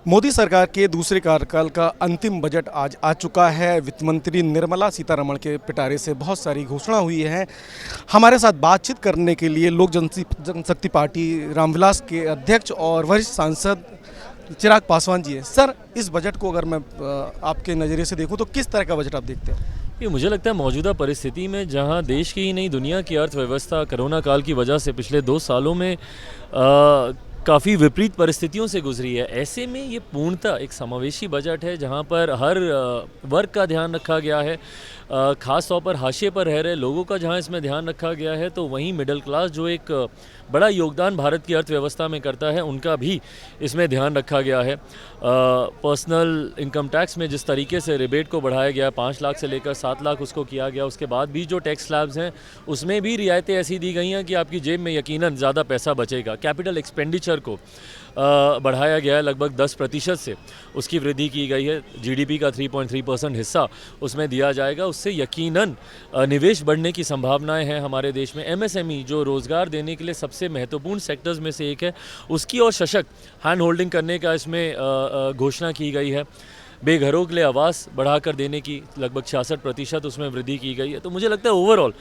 मोदी सरकार के दूसरे कार्यकाल का अंतिम बजट आज आ चुका है। वित्त मंत्री निर्मला सीतारमण के पिटारे से बहुत सारी घोषणा हुई है। हमारे साथ बातचीत करने के लिए लोक जनशक्ति पार्टी रामविलास के अध्यक्ष और वरिष्ठ सांसद चिराग पासवान जी हैं। सर, इस बजट को अगर मैं आपके नज़रिए से देखूं तो किस तरह का बजट आप देखते हैं? ये मुझे लगता है मौजूदा परिस्थिति में जहां देश की ही नहीं दुनिया की अर्थव्यवस्था कोरोना काल की वजह से पिछले 2 सालों में काफ़ी विपरीत परिस्थितियों से गुजरी है। ऐसे में ये पूर्णतः एक समावेशी बजट है जहां पर हर वर्ग का ध्यान रखा गया है। ख़ास तौर पर हाशिए पर रह रहे लोगों का जहां इसमें ध्यान रखा गया है, तो वहीं मिडिल क्लास जो एक बड़ा योगदान भारत की अर्थव्यवस्था में करता है, उनका भी इसमें ध्यान रखा गया है। पर्सनल इनकम टैक्स में जिस तरीके से रिबेट को बढ़ाया गया, 5 लाख से लेकर 7 लाख उसको किया गया। उसके बाद भी जो टैक्स स्लैब्स हैं उसमें भी रियायतें ऐसी दी गई हैं कि आपकी जेब में यकीनन ज़्यादा पैसा बचेगा। कैपिटल एक्सपेंडिचर को बढ़ाया गया है, लगभग 10% से उसकी वृद्धि की गई है। जीडीपी का 3.3% हिस्सा उसमें दिया जाएगा। उससे यकीनन निवेश बढ़ने की संभावनाएं हैं हमारे देश में। एमएसएमई जो रोज़गार देने के लिए सबसे महत्वपूर्ण सेक्टर्स में से एक है, उसकी और सशक्त हैंड होल्डिंग करने का इसमें घोषणा की गई है। बेघरों के लिए आवास बढ़ाकर देने की लगभग 66% उसमें वृद्धि की गई है। तो मुझे लगता है ओवरऑल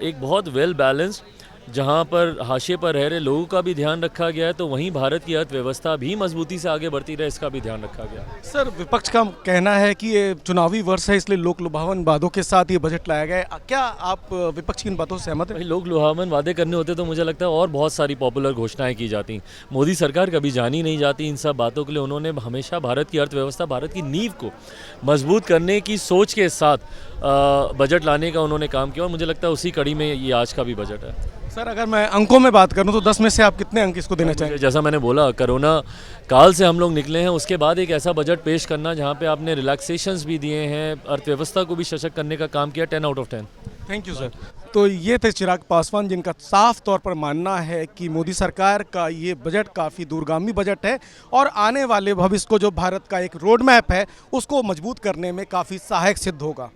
एक बहुत वेल बैलेंस्ड, जहां पर हाशिए पर रह रहे लोगों का भी ध्यान रखा गया है, तो वहीं भारत की अर्थव्यवस्था भी मजबूती से आगे बढ़ती रहे, इसका भी ध्यान रखा गया है। सर, विपक्ष का कहना है कि ये चुनावी वर्ष है, इसलिए लोक लुभावन वादों के साथ ये बजट लाया गया है। क्या आप विपक्ष की इन बातों से सहमत हैं? भाई, लोग लुभावन वादे करने होते तो मुझे लगता है और बहुत सारी पॉपुलर घोषणाएं की जाती। मोदी सरकार कभी जानी नहीं जाती इन सब बातों के लिए। उन्होंने हमेशा भारत की अर्थव्यवस्था, भारत की नींव को मजबूत करने की सोच के साथ बजट लाने का उन्होंने काम किया, और मुझे लगता है उसी कड़ी में ये आज का भी बजट है। सर, अगर मैं अंकों में बात करूं तो 10 में से आप कितने अंक इसको देना चाहेंगे? जैसा मैंने बोला, कोरोना काल से हम लोग निकले हैं, उसके बाद एक ऐसा बजट पेश करना जहां पे आपने रिलैक्सेशंस भी दिए हैं, अर्थव्यवस्था को भी सशक्त करने का काम किया, 10 out of 10। Thank you sir. तो ये थे चिराग पासवान, जिनका साफ तौर पर मानना है कि मोदी सरकार का ये बजट काफ़ी दूरगामी बजट है और आने वाले भविष्य को जो भारत का एक रोड मैप है उसको मजबूत करने में काफ़ी सहायक सिद्ध होगा।